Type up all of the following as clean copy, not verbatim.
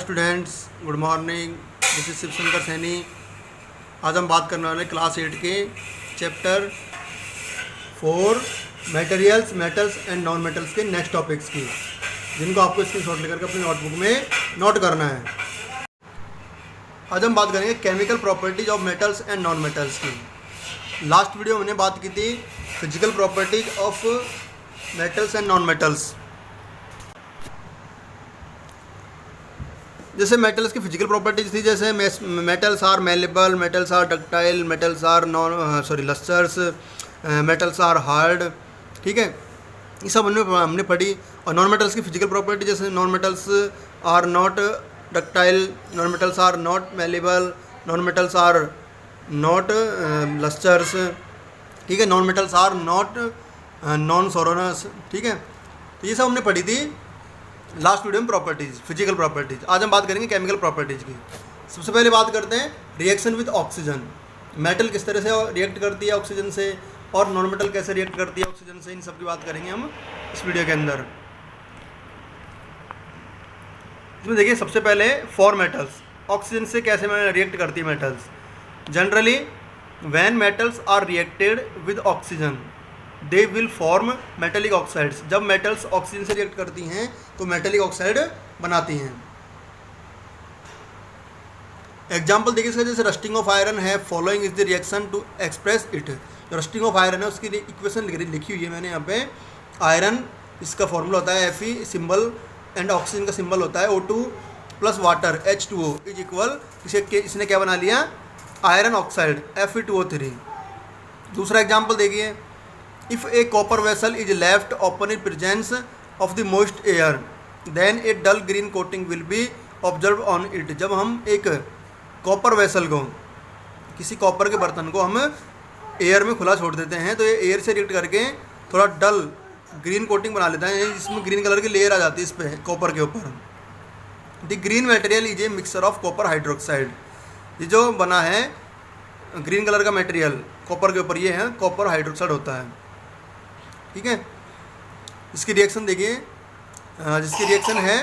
Students, good morning. This is Shivshankar Saini. आज हम बात करने वाले क्लास 8 के chapter 4 materials, metals and non metals के नेक्स्ट टॉपिक्स की, जिनको आपको स्क्रीनशॉट लेकर के अपनी नोटबुक में नोट करना है। आज हम बात करेंगे chemical properties of metals and non metals की। लास्ट वीडियो में हमने बात की थी physical properties of metals and non metals. जैसे मेटल्स की फिजिकल प्रॉपर्टीज थी, जैसे metals are malleable, metals are ductile, metals are lustrous, metals are hard. ठीक है, ये सब हमने पढ़ी। और नॉन मेटल्स की फिजिकल प्रॉपर्टी, जैसे non metals are not ductile, non metals are not malleable, non metals are not lustrous. ठीक है, non metals are not non sonorous. ठीक है, तो ये सब हमने पढ़ी थी लास्ट वीडियो में प्रॉपर्टीज़, फिजिकल प्रॉपर्टीज़। आज हम बात करेंगे केमिकल प्रॉपर्टीज़ की। सबसे पहले बात करते हैं रिएक्शन विद ऑक्सीजन। मेटल किस तरह से रिएक्ट करती है ऑक्सीजन से, और नॉन मेटल कैसे रिएक्ट करती है ऑक्सीजन से, इन सब की बात करेंगे हम इस वीडियो के अंदर। इसमें देखिए, सबसे पहले फॉर मेटल्स, ऑक्सीजन से कैसे रिएक्ट करती है metals. Generally when metals are reacted with oxygen they will form metallic oxides. जब मेटल्स ऑक्सीजन से रिएक्ट करती हैं तो मेटेलिक ऑक्साइड बनाती हैं। एग्जाम्पल देखिए इसका, जैसे रस्टिंग ऑफ आयरन है, following is the reaction to express it. जो रस्टिंग ऑफ आयरन है उसकी इक्वेशन लिखी हुई है मैंने यहाँ पे। आयरन, इसका फॉर्मूला होता है Fe सिंबल, एंड ऑक्सीजन का सिंबल होता है O2 plus water H2O is equal, इसने क्या बना लिया, आयरन ऑक्साइड Fe2O3। दूसरा एग्जाम्पल देखिए, if a copper vessel is left open in presence of the moist air then a dull green coating will be observed on it। जब हम एक copper vessel को, किसी कॉपर के बर्तन को हम एयर में खुला छोड़ देते हैं तो ये एयर से रिएक्ट करके थोड़ा डल ग्रीन कोटिंग बना लेता है, जिसमें ग्रीन कलर की लेयर आ जाती है इस पर कॉपर के ऊपर। The green material is a mixture of copper hydroxide. ये जो बना है ग्रीन कलर का मटेरियल कॉपर के ऊपर, ये है कॉपर हाइड्रोक्साइड होता है। ठीक है, इसकी रिएक्शन देखिए, जिसकी रिएक्शन है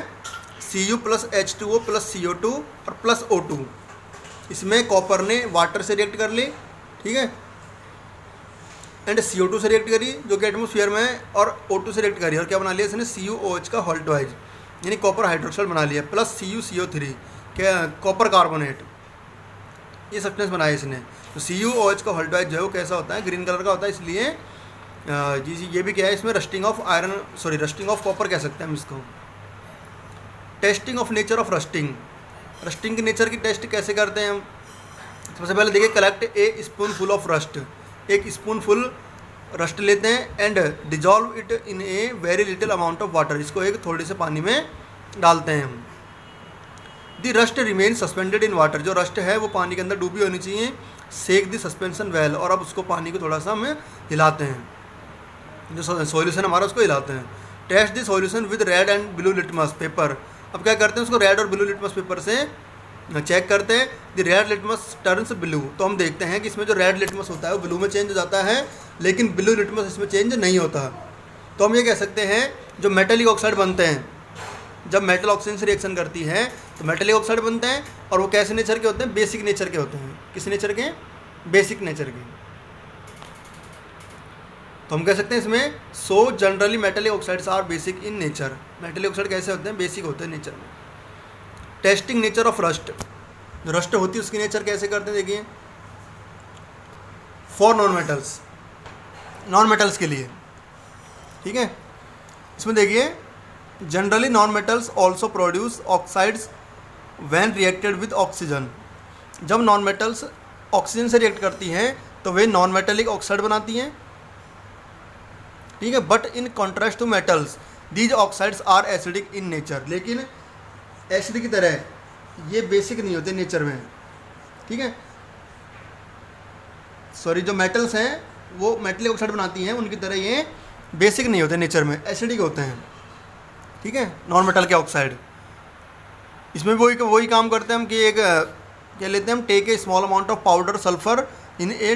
Cu plus H2O plus CO2 और प्लस O2। इसमें कॉपर ने वाटर से रिएक्ट कर ली, ठीक है, एंड CO2 से रिएक्ट करी जो कि एटमोसफियर में है, और O2 से रिएक्ट करी और क्या बना लिया इसने, CuOH का हॉल्टवाइज, यानी कॉपर हाइड्रोक्साइड बना लिया, प्लस CuCO3 क्या कॉपर कार्बोनेट, ये सब्सटेंस बनाया इसने। तो CuOH का हॉल्टवाइज जो है वो कैसा होता है, ग्रीन कलर का होता है। इसलिए जी ये भी क्या है, इसमें rusting of iron, rusting of copper कह सकते हैं हम इसको। Testing of nature of rusting, rusting की नेचर की टेस्ट कैसे करते हैं हम। सबसे पहले देखिए, collect A spoon full of rust, एक स्पून फुल रस्ट लेते हैं, and dissolve it in a very little amount of water. इसको एक थोड़े से पानी में डालते हैं हम। The rust remain suspended in water, जो रस्ट है वो पानी के अंदर डूबी होनी चाहिए। सेक द सस्पेंशन वेल, और अब उसको पानी को थोड़ा सा हम हिलाते हैं, जो सॉल्यूशन हमारा उसको हिलाते हैं। Test the solution with red and blue litmus paper. अब क्या करते हैं, उसको रेड और ब्लू लिटमस पेपर से चेक करते हैं। The red litmus turns blue, तो हम देखते हैं कि इसमें जो रेड लिटमस होता है वो ब्लू में चेंज हो जाता है, लेकिन ब्लू लिटमस इसमें चेंज नहीं होता। तो हम ये कह सकते हैं, जो मेटेलिक ऑक्साइड बनते हैं, जब मेटल ऑक्सीजन से रिएक्शन करती है तो मेटेलिक ऑक्साइड बनते हैं, और वो कैसे नेचर के होते हैं, बेसिक नेचर के होते हैं। किस नेचर के, बेसिक नेचर के। तो हम कह सकते हैं इसमें, so generally metallic oxides are basic in nature. Metallic oxide कैसे होते हैं, बेसिक होते हैं नेचर में। टेस्टिंग नेचर ऑफ रस्ट, जो रस्ट होती है उसकी नेचर कैसे करते हैं, देखिए for non metals, non metals के लिए। ठीक है, इसमें देखिए, generally non metals also produce oxides when reacted with oxygen. जब नॉन मेटल्स ऑक्सीजन से रिएक्ट करती हैं तो वे नॉन मेटेलिक ऑक्साइड बनाती हैं। ठीक है, but in contrast to metals these oxides are acidic in nature. लेकिन एसिड की तरह ये बेसिक नहीं होते नेचर में। ठीक है, जो मेटल्स हैं वो मेटेलिक ऑक्साइड बनाती हैं, उनकी तरह ये बेसिक नहीं होते नेचर में, एसिडिक होते हैं। ठीक है, नॉन मेटल के ऑक्साइड। इसमें वही काम करते हैं हम कि एक क्या लेते हैं हम, take a small amount of powder sulphur in a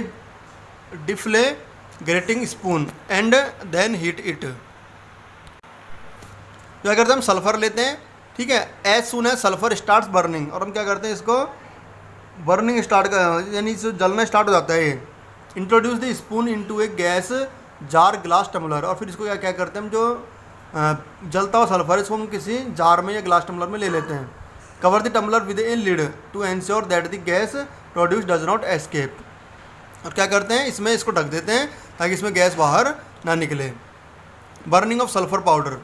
deflagrating spoon and then heat it. क्या करते हैं हम, सल्फर लेते हैं, ठीक है। As soon as sulphur starts burning, और हम क्या करते हैं इसको बर्निंग स्टार्ट कर, यानी जलना स्टार्ट हो जाता है ये। Introduce the spoon into a gas jar glass tumbler, और फिर इसको क्या क्या करते हैं हम, जो जलता हुआ सल्फर इसको हम किसी जार में या ग्लास टम्बलर में ले लेते हैं। Cover the tumbler with a lid to ensure that the gas produce does not escape, और क्या करते हैं इसमें इसको ढक देते हैं ताकि इसमें गैस बाहर ना निकले। Burning of sulphur powder.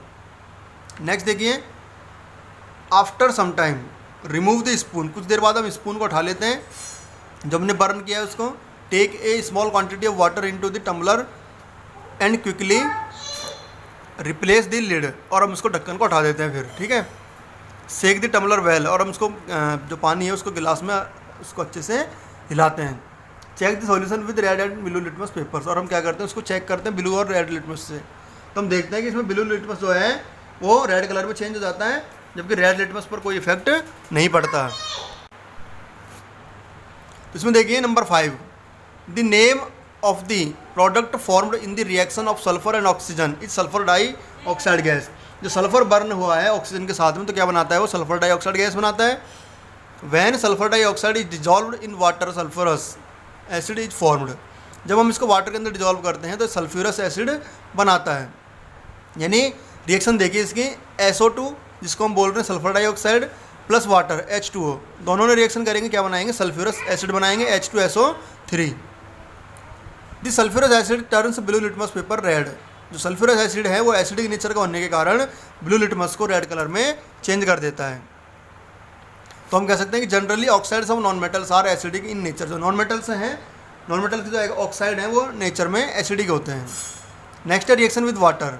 Next देखिए, after some time remove the spoon, कुछ देर बाद हम स्पून को उठा लेते हैं जब हमने बर्न किया है उसको। Take a small quantity of water into the tumbler and quickly replace the lid, और हम उसको ढक्कन को उठा देते हैं फिर, ठीक है। सेक द टम्बलर वेल, और हम उसको जो पानी है उसको गिलास में उसको अच्छे से हिलाते हैं। Check the solution with red and blue litmus papers, और हम क्या करते हैं उसको चेक करते हैं ब्लू और रेड लिटमस से। तो हम देखते हैं कि इसमें ब्लू लिटमस जो है वो रेड कलर में चेंज हो जाता है, जबकि रेड लिटमस पर कोई इफेक्ट नहीं पड़ता। इसमें देखिए number 5, the name of the product formed in the reaction of sulphur and oxygen is sulphur dioxide gas. जो सल्फर बर्न हुआ है ऑक्सीजन के साथ में तो क्या बनाता है वो सल्फर डाइऑक्साइड गैस बनाता है। When sulphur dioxide is dissolved in water sulphurous acid is formed, जब हम इसको वाटर के अंदर डिजॉल्व करते हैं तो सल्फ्यूरस एसिड बनाता है। यानी रिएक्शन देखिए इसकी, SO2 जिसको हम बोल रहे हैं sulphur dioxide plus water H2O, दोनों ने रिएक्शन करेंगे क्या बनाएंगे, सल्फ्यूरस एसिड बनाएंगे H2SO3। The sulphurous acid turns blue litmus paper red, जो सल्फ्यूरस एसिड है वो एसिडिक नेचर का होने के कारण ब्लू लिटमस को रेड कलर में चेंज कर देता है। तो हम कह सकते हैं कि generally oxides of non metals are acidic in nature, जो नॉन मेटल्स हैं, नॉन मेटल के जो ऑक्साइड हैं वो नेचर में एसिडिक होते हैं। नेक्स्ट है रिएक्शन विद वाटर।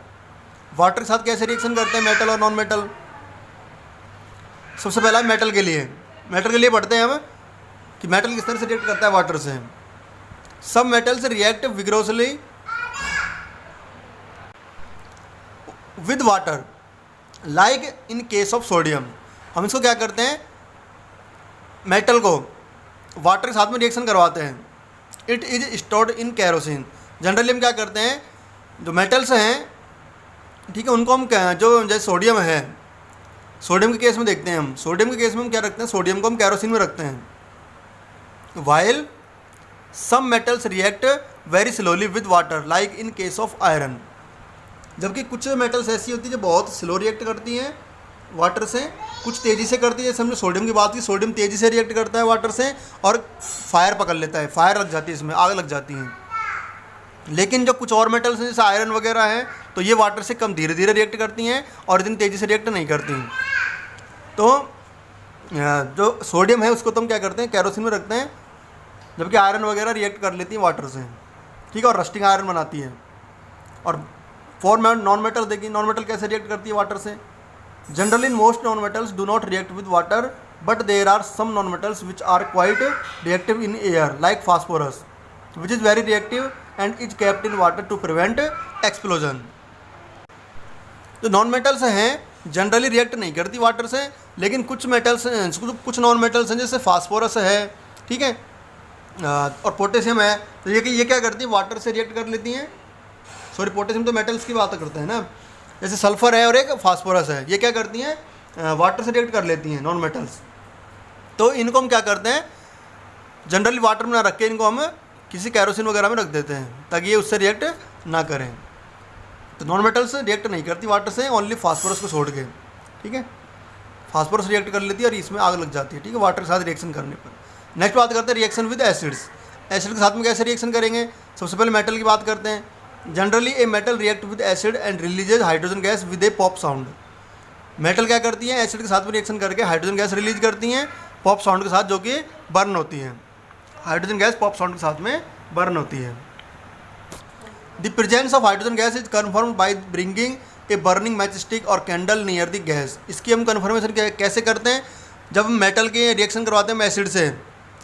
वाटर के साथ कैसे रिएक्शन करते हैं मेटल और नॉन मेटल। सबसे पहला मेटल के लिए पढ़ते हैं हम कि मेटल किस तरह से रिएक्ट करता है वाटर से। सब metals react vigorously with water like in case of sodium. हम इसको क्या करते हैं, मेटल को वाटर के साथ में रिएक्शन करवाते हैं। It is stored in kerosene. Generally हम क्या करते हैं, जो मेटल्स हैं ठीक है उनको हम जो जैसे सोडियम है, सोडियम के केस में देखते हैं हम, सोडियम के केस में हम क्या रखते हैं, सोडियम को हम कैरोसिन में रखते हैं। While some metals react very slowly with water like in case of iron, जबकि कुछ मेटल्स ऐसी होती है जो बहुत स्लो रिएक्ट करती हैं वाटर से, कुछ तेज़ी से करती है। जैसे हमने सोडियम की बात की, सोडियम तेज़ी से रिएक्ट करता है वाटर से और फायर पकड़ लेता है, फायर लग जाती है, इसमें आग लग जाती है। लेकिन जो कुछ और मेटल्स हैं जैसे आयरन वगैरह है तो ये वाटर से कम धीरे धीरे रिएक्ट करती हैं और इतनी तेज़ी से रिएक्ट नहीं करती हैं। तो जो सोडियम है उसको तो हम क्या करते हैं, कैरोसिन में रखते हैं, जबकि आयरन वगैरह रिएक्ट कर लेती है वाटर से, ठीक है, और रस्टिंग आयरन बनाती है। और फॉर नॉन मेटल देखिए, नॉन मेटल कैसे रिएक्ट करती है वाटर से। Generally most non metals do not react with water, but there are some non metals which are quite reactive in air like phosphorus which is very reactive and is kept in water to prevent explosion. जो non metals हैं generally react नहीं करती water से, लेकिन कुछ metals कुछ non metals हैं जैसे फास्फोरस है, ठीक है, और पोटेशियम है, तो ये क्या करती है वाटर से रिएक्ट कर लेती हैं। सॉरी, पोटेशियम तो मेटल्स की बात करते हैं ना, जैसे सल्फर है और एक फास्फोरस है, ये क्या करती हैं वाटर से रिएक्ट कर लेती हैं नॉन मेटल्स। तो इनको हम क्या करते हैं, जनरली वाटर में ना रख के इनको हम किसी कैरोसिन वगैरह में रख देते हैं ताकि ये उससे रिएक्ट ना करें। तो नॉन मेटल्स रिएक्ट नहीं करती वाटर से, ओनली फास्फोरस को छोड़ के, ठीक है, फास्फोरस रिएक्ट कर लेती है और इसमें आग लग जाती है, ठीक है, वाटर के साथ रिएक्शन करने पर। नेक्स्ट बात करते हैं रिएक्शन विद एसिड्स। एसिड के साथ में कैसे रिएक्शन करेंगे, सबसे पहले मेटल की बात करते हैं। Generally a metal react with acid and releases hydrogen gas with A pop sound. Metal क्या करती है, एसिड के साथ में रिएक्शन करके हाइड्रोजन गैस रिलीज करती हैं पॉप साउंड के साथ, जो कि बर्न होती है। हाइड्रोजन गैस पॉप साउंड के साथ में बर्न होती है। The presence of hydrogen gas is confirmed by bringing a burning match stick और कैंडल नियर द गैस। इसकी हम कन्फर्मेशन कैसे करते हैं, जब हम मेटल के रिएक्शन करवाते हैं एसिड से,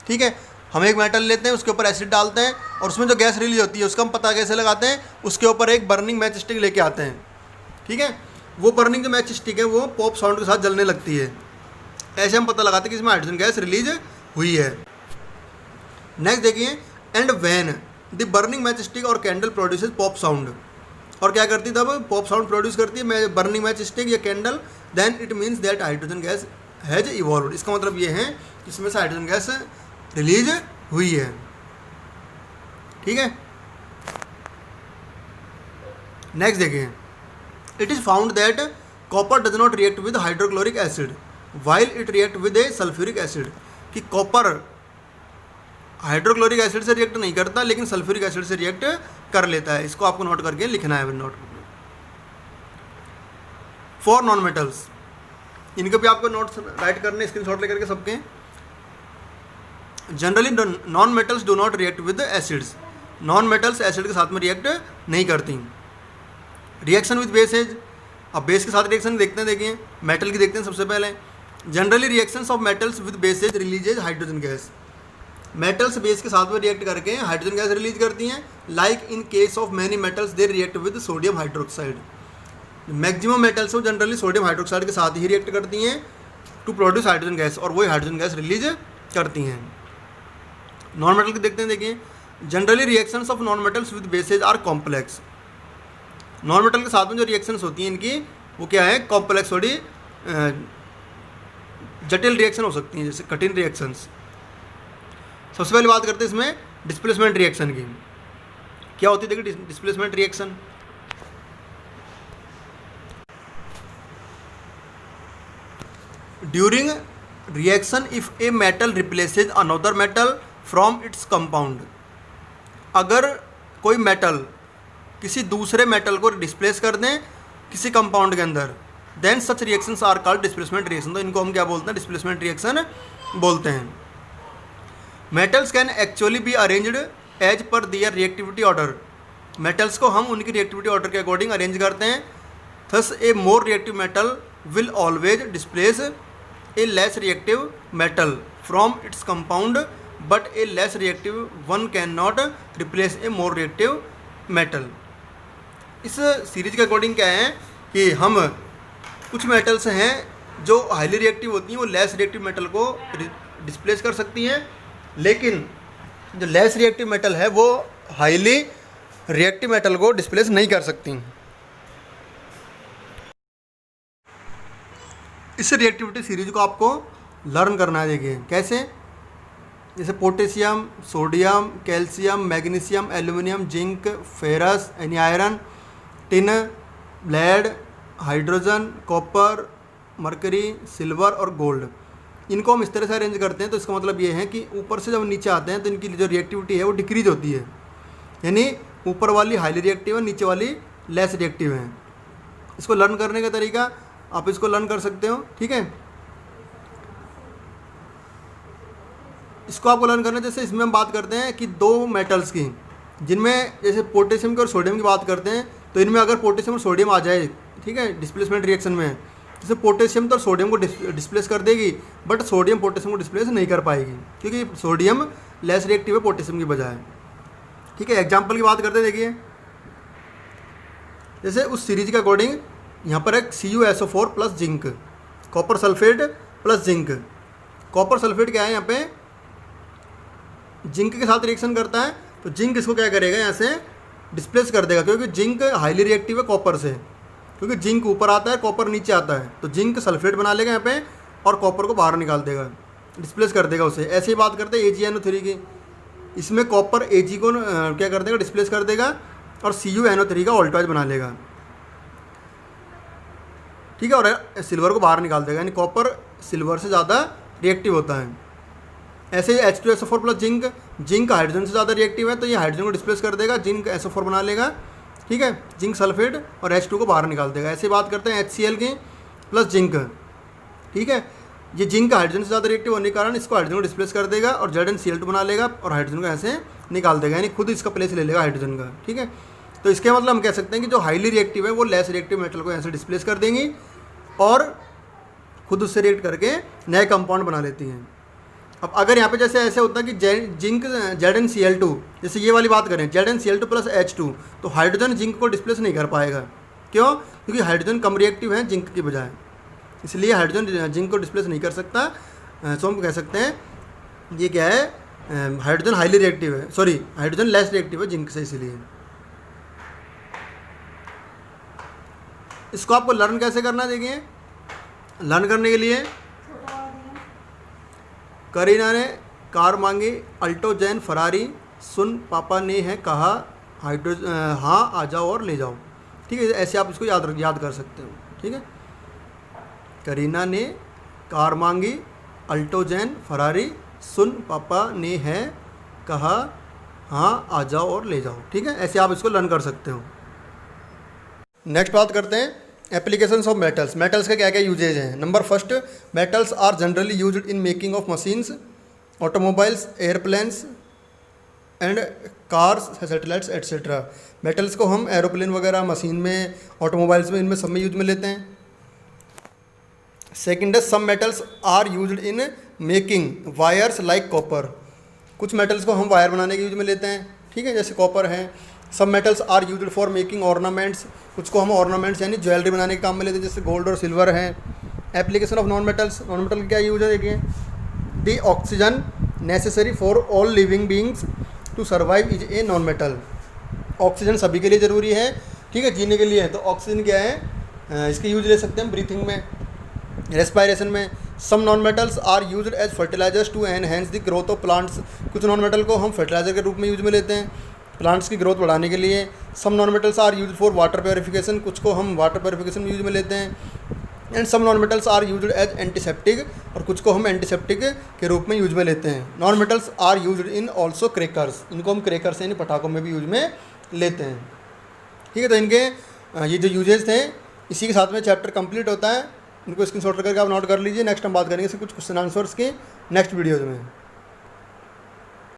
ठीक है, हम एक मेटल लेते हैं, उसके ऊपर एसिड डालते हैं और उसमें जो गैस रिलीज होती है उसका हम पता कैसे लगाते हैं, उसके ऊपर एक बर्निंग मैच स्टिक लेके आते हैं, ठीक है, वो बर्निंग जो मैच स्टिक है वो पॉप साउंड के साथ जलने लगती है। ऐसे हम पता लगाते हैं कि इसमें हाइड्रोजन गैस रिलीज हुई है। नेक्स्ट देखिए, and when the burning match stick और कैंडल प्रोड्यूसेस पॉप साउंड। और क्या करती है तब पॉप साउंड प्रोड्यूस करती है बर्निंग मैच स्टिक या candle, then it means that hydrogen gas has evolve. इसका मतलब ये है कि इसमें से हाइड्रोजन गैस रिलीज हुई है। ठीक है, नेक्स्ट देखिए, it is found that copper does not react with hydrochloric acid while it react with A sulphuric acid, कि कॉपर हाइड्रोक्लोरिक एसिड से रिएक्ट नहीं करता लेकिन सल्फ्यूरिक एसिड से रिएक्ट कर लेता है। इसको आपको नोट करके लिखना है नोटबुक में। फॉर नॉन मेटल्स, इनके भी आपको नोट्स राइट करने, स्क्रीनशॉट लेकर के सबके। Generally non metals do not react with acids, non metals acid के साथ में रिएक्ट नहीं करती। रिएक्शन विद बेसेज, अब बेस के साथ रिएक्शन देखते हैं, देखिए मेटल की देखते हैं सबसे पहले। Generally reactions of metals with bases releases hydrogen gas, metals base के साथ में रिएक्ट करके हाइड्रोजन गैस रिलीज करती हैं। Like in case of many metals they react with sodium hydroxide, maximum metals वो जनरली सोडियम हाइड्रोक्साइड के साथ ही react करती हैं टू प्रोड्यूस हाइड्रोजन गैस, और वही हाइड्रोजन गैस रिलीज करती हैं। नॉन मेटल की देखते हैं, देखिए generally reactions of non metals with bases are complex, non metal के साथ में जो रिएक्शंस होती हैं इनकी वो क्या है, कॉम्प्लेक्स, थोड़ी जटिल रिएक्शन हो सकती हैं, जैसे कठिन रिएक्शंस। सबसे पहले बात करते हैं इसमें डिस्प्लेसमेंट रिएक्शन की। क्या होती है, देखिए displacement reaction, during reaction if a metal replaces another metal from its compound, अगर कोई मेटल किसी दूसरे मेटल को डिस्प्लेस कर दें किसी कंपाउंड के अंदर, then such reactions are called displacement reaction, तो इनको हम क्या बोलते हैं, डिस्प्लेसमेंट रिएक्शन बोलते हैं। Metals can actually be arranged as per their reactivity order, metals को हम उनकी रिएक्टिविटी ऑर्डर के अकॉर्डिंग अरेंज करते हैं। Thus a more reactive metal will always displace a less reactive metal from its compound, but a less reactive one can not replace a more reactive metal. इस series के according क्या है कि हम कुछ metals हैं जो हाईली रिएक्टिव होती हैं, वो लेस रिएक्टिव मेटल को डिस्प्लेस कर सकती हैं, लेकिन जो लेस रिएक्टिव मेटल है वो हाईली रिएक्टिव मेटल को डिस्प्लेस नहीं कर सकती। इस रिएक्टिविटी सीरीज को आपको लर्न करना है, देखिए कैसे, जैसे potassium, sodium, calcium, magnesium, aluminium, zinc, ferrous, यानी iron, tin, lead, hydrogen, copper, mercury, silver और गोल्ड, इनको हम इस तरह से अरेंज करते हैं। तो इसका मतलब ये है कि ऊपर से जब नीचे आते हैं तो इनकी जो रिएक्टिविटी है वो डिक्रीज होती है, यानी ऊपर वाली हाईली रिएक्टिव है, नीचे वाली लेस रिएक्टिव है। इसको लर्न करने का तरीका आप इसको लर्न कर सकते हो, ठीक है। इसको आपको लर्न करना, जैसे इसमें हम बात करते हैं कि दो मेटल्स की, जिनमें जैसे पोटेशियम की और सोडियम की बात करते हैं, तो इनमें अगर पोटेशियम और सोडियम आ जाए, ठीक है, डिस्प्लेसमेंट रिएक्शन में, जैसे पोटेशियम तो सोडियम को डिस्प्लेस कर देगी, बट सोडियम पोटेशियम को डिस्प्लेस नहीं कर पाएगी क्योंकि सोडियम लेस रिएक्टिव है पोटेशियम की बजाय, ठीक है। एग्जाम्पल की बात करते हैं, देखिए जैसे उस सीरीज के अकॉर्डिंग यहाँ पर एक CuSO4 plus zinc, copper sulphate plus zinc. Copper sulphate क्या है, यहाँ पे जिंक के साथ रिएक्शन करता है, तो जिंक इसको क्या करेगा, यहाँ से डिस्प्लेस कर देगा, क्योंकि जिंक हाईली रिएक्टिव है कॉपर से, क्योंकि जिंक ऊपर आता है कॉपर नीचे आता है, तो जिंक सल्फेट बना लेगा यहाँ पे और कॉपर को बाहर निकाल देगा, डिस्प्लेस कर देगा उसे। ऐसे ही बात करते हैं AgNO3 की, इसमें कॉपर Ag को क्या कर देगा, डिस्प्लेस कर देगा और CuNO3 का ऑल्टवाइज बना लेगा, ठीक है, और सिल्वर को बाहर निकाल देगा, यानी कॉपर सिल्वर से ज़्यादा रिएक्टिव होता है। ऐसे ही H2SO4 plus zinc, zinc hydrogen से ज़्यादा रिएक्टिव है, तो ये हाइड्रोजन को डिस्प्लेस कर देगा, जिंक SO4 बना लेगा, ठीक है, जिंक सल्फेट और H2 को बाहर निकाल देगा। ऐसे बात करते हैं HCl की प्लस जिंक, ठीक है, ये जिंक हाइड्रोजन से ज़्यादा रिएक्टिव होने के कारण इसको हाइड्रोजन को डिस्प्लेस कर देगा और ZnCl2 बना लेगा और हाइड्रोजन को ऐसे निकाल देगा, यानी खुद इसका प्लेस ले लेगा हाइड्रोजन का, ठीक है। तो इसके मतलब हम कह सकते हैं कि जो हाईली रिएक्टिव है वो लेस रिएक्टिव मेटल को ऐसे डिस्प्लेस कर देंगी और खुद उससे रिएक्ट करके नए कंपाउंड बना लेती हैं। अब अगर यहाँ पे जैसे ऐसे होता है कि जिंक ZnCl2, जैसे ये वाली बात करें ZnCl2 प्लस H2, तो हाइड्रोजन जिंक को डिस्प्लेस नहीं कर पाएगा, क्यों, क्योंकि हाइड्रोजन कम रिएक्टिव है जिंक की बजाय, इसलिए हाइड्रोजन जिंक को डिस्प्लेस नहीं कर सकता। सो हम कह सकते हैं ये क्या है, हाइड्रोजन हाईली रिएक्टिव है, सॉरी हाइड्रोजन लेस रिएक्टिव है जिंक से, इसीलिए। इसको आपको लर्न कैसे करना है, देखिए लर्न करने के लिए करीना ने कार मांगी, अल्टो जैन फरारी, सुन पापा ने है कहा, हाँ आ जाओ और ले जाओ। ठीक है, ऐसे आप इसको याद कर सकते हो। ठीक है, करीना ने कार मांगी, अल्टो जैन फरारी, सुन पापा ने है कहा, हाँ आ जाओ और ले जाओ। ठीक है, ऐसे आप इसको लर्न कर सकते हो। नेक्स्ट बात करते हैं एप्लीकेशंस ऑफ मेटल्स। मेटल्स के क्या क्या यूजेज हैं। Number first, metals are generally used in making of machines, automobiles, airplanes and cars, satellites etcetera. Metals को हम एरोप्लेन वगैरह, मशीन में, ऑटोमोबाइल्स में, इनमें सब में यूज में लेते हैं। सेकेंड है, some metals are used in making wires like copper. कुछ मेटल्स को हम वायर बनाने के यूज में लेते हैं। ठीक है, जैसे कॉपर है। Some metals are used for making ornaments, कुछ को हम ऑर्नामेंट्स यानी ज्वेलरी बनाने के काम में लेते हैं, जैसे गोल्ड और सिल्वर है। Application of non metals, non metal का क्या यूज है, देखिए the oxygen necessary for all living beings to survive is a non metal. Oxygen सभी के लिए ज़रूरी है, ठीक है, जीने के लिए है। तो ऑक्सीजन क्या है, इसके यूज ले सकते हैं ब्रीथिंग में, रेस्पायरेशन में। Some non metals are used as fertilisers to enhance the growth of plants. कुछ नॉन मेटल को हम फर्टिलाइजर के रूप में यूज में लेते हैं, प्लांट्स की ग्रोथ बढ़ाने के लिए। Some non metals are used for water purification, कुछ को हम वाटर प्योरिफिकेशन में यूज में लेते हैं। And some non metals are used as antiseptic, और कुछ को हम एंटीसेप्टिक के रूप में यूज में लेते हैं। Non metals are used in also crackers, इनको हम क्रैकर्स यानी पटाखों में भी यूज में लेते हैं। ठीक है, तो इनके ये जो यूजेस थे, इसी के साथ में चैप्टर कंप्लीट होता है। इनको स्क्रीनशॉट करके आप नोट कर लीजिए। नेक्स्ट हम बात करेंगे कुछ क्वेश्चन आंसर्स के नेक्स्ट वीडियोज़ में।